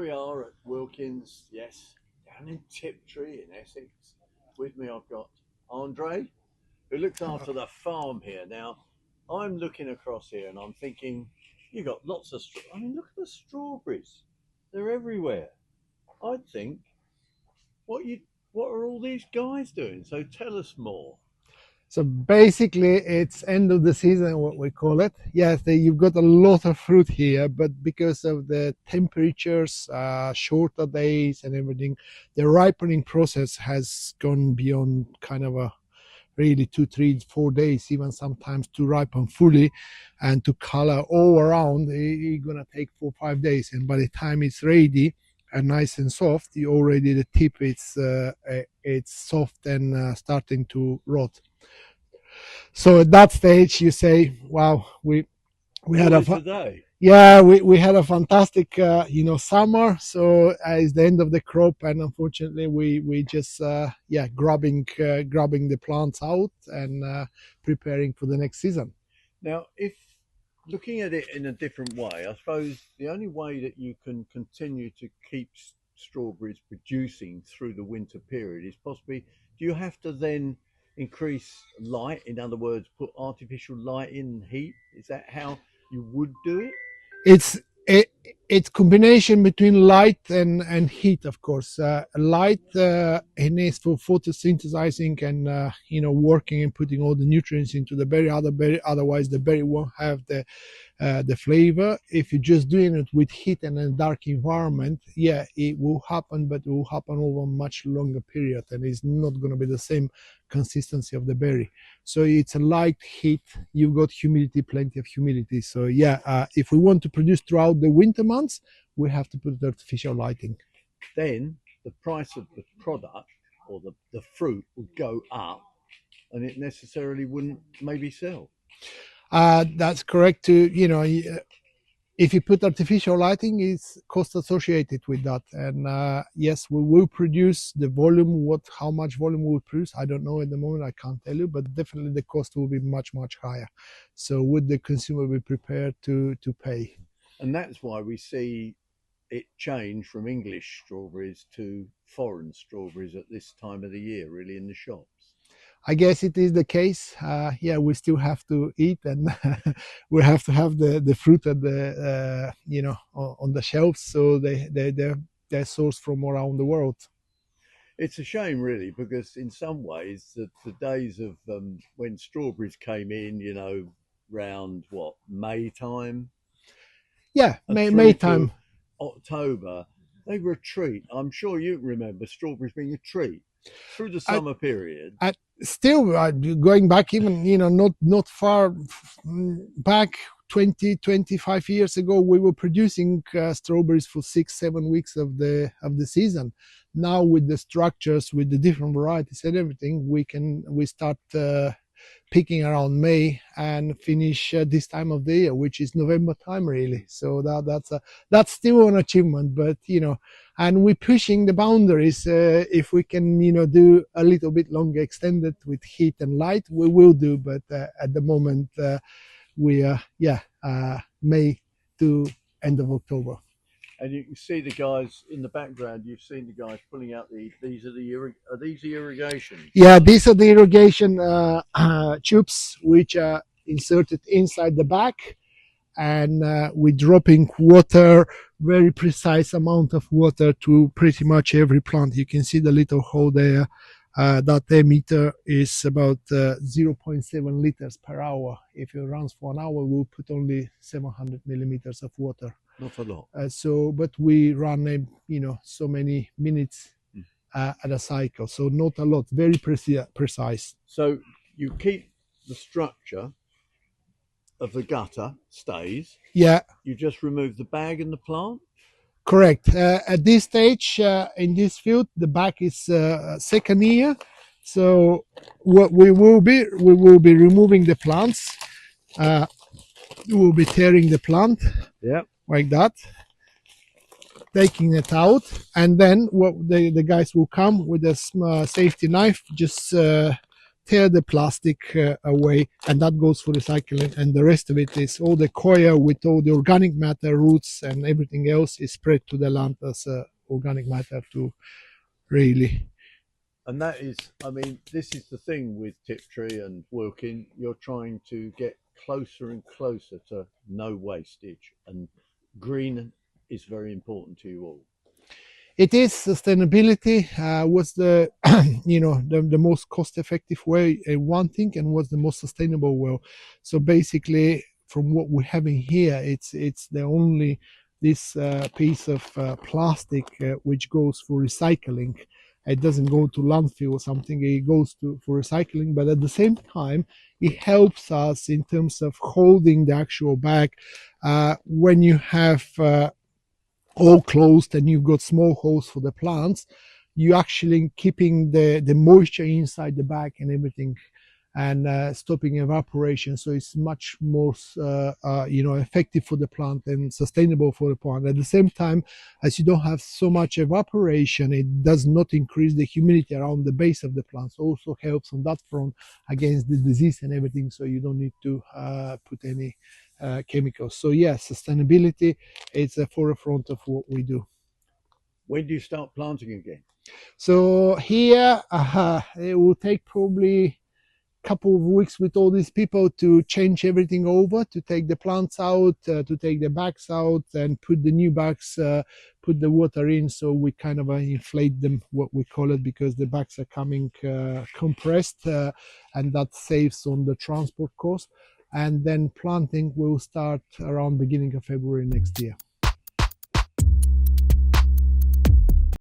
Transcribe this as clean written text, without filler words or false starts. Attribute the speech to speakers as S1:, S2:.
S1: we are at Wilkins, yes, down in Tiptree in Essex. With me, I've got Andre, who looks after the farm here. Now, I'm looking across here and I'm thinking, you got lots of. I mean, look at the strawberries; they're everywhere. I think, what you, what are all these guys doing? So tell us more.
S2: So basically, it's end of the season, what we call it. Yes, you've got a lot of fruit here, but because of the temperatures, shorter days and everything, the ripening process has gone beyond kind of a really 2, 3, 4 days, even sometimes to ripen fully and to color all around. It's gonna take 4, 5 days, and by the time it's ready and nice and soft, you already the tip it's soft and starting to rot. So at that stage, you say, "Wow, we had
S1: today.
S2: Yeah, we had a fantastic summer. So it's the end of the crop, and unfortunately, we just grabbing the plants out and preparing for the next season."
S1: Now, if looking at it in a different way, I suppose the only way that you can continue to keep strawberries producing through the winter period is possibly, do you have to then increase light? In other words, put artificial light in, heat? Is that how you would do it?
S2: It's it's combination between light and heat, of course. Light enables for photosynthesizing and working and putting all the nutrients into the berry. Otherwise the berry won't have the flavor. If you're just doing it with heat and a dark environment, yeah, it will happen, but it will happen over a much longer period, and it's not going to be the same consistency of the berry. So it's a light heat. You've got humidity, plenty of humidity. So yeah, if we want to produce throughout the winter months, we have to put artificial lighting.
S1: Then the price of the product or the fruit would go up, and it necessarily wouldn't maybe sell.
S2: That's correct. If you put artificial lighting, it's cost associated with that. And yes, we will produce the volume. How much volume we'll produce, I don't know at the moment. I can't tell you, but definitely the cost will be much higher. So would the consumer be prepared to pay?
S1: And that's why we see it change from English strawberries to foreign strawberries at this time of the year, really, in the shops.
S2: I guess it is the case. We still have to eat, and we have to have the fruit at the on the shelves. So they're sourced from around the world.
S1: It's a shame, really, because in some ways the days of when strawberries came in, round May time.
S2: Yeah, May time,
S1: October, they were a treat. I'm sure you remember strawberries being a treat through the summer period.
S2: Still going back even not far back, 20-25 years ago, we were producing strawberries for 6-7 weeks of the season. Now with the structures, with the different varieties and everything, we start picking around May and finish this time of the year, which is November time, really. So that's still an achievement, but and we're pushing the boundaries. If we can do a little bit longer extended with heat and light, we will do, but at the moment we are May to end of October.
S1: And you can see the guys in the background. You've seen the guys pulling out these are these irrigation?
S2: Yeah, these are the irrigation tubes which are inserted inside the back, and we're dropping water, very precise amount of water to pretty much every plant. You can see the little hole there. That emitter is about 0.7 liters per hour. If it runs for an hour, we'll put only 700 millimeters of water.
S1: Not a lot.
S2: But we run so many minutes at a cycle, so not a lot. Very precise.
S1: So you keep the structure of the gutter stays.
S2: Yeah.
S1: You just remove the bag and the plant.
S2: Correct. At this stage in this field, the bag is second year. So what we will be removing the plants. We will be tearing the plant.
S1: Yeah.
S2: Like that, taking it out, and then what the guys will come with a safety knife, just tear the plastic away, and that goes for recycling, and the rest of it is all the coir with all the organic matter, roots and everything else is spread to the land as organic matter too, really.
S1: And that is, I mean, this is the thing with Tiptree and Wilkin. You're trying to get closer and closer to no wastage, and green is very important to you all.
S2: It is. Sustainability was the the most cost effective way, one thing, and was the most sustainable way. So basically, from what we're having here, it's the only this piece of plastic which goes for recycling. It doesn't go to landfill or something, it goes to for recycling, but at the same time it helps us in terms of holding the actual bag when you have all closed and you've got small holes for the plants. You actually keeping the moisture inside the bag and everything, and stopping evaporation, so it's much more effective for the plant and sustainable for the plant. At the same time, as you don't have so much evaporation, it does not increase the humidity around the base of the plants. Also helps on that front against the disease and everything, so you don't need to put any chemicals. So yes, sustainability is a forefront of what we do.
S1: When do you start planting again?
S2: So here it will take probably couple of weeks with all these people to change everything over, to take the plants out, to take the bags out and put the new bags, put the water in, so we kind of inflate them, what we call it, because the bags are coming compressed, and that saves on the transport cost. And then planting will start around beginning of February next year.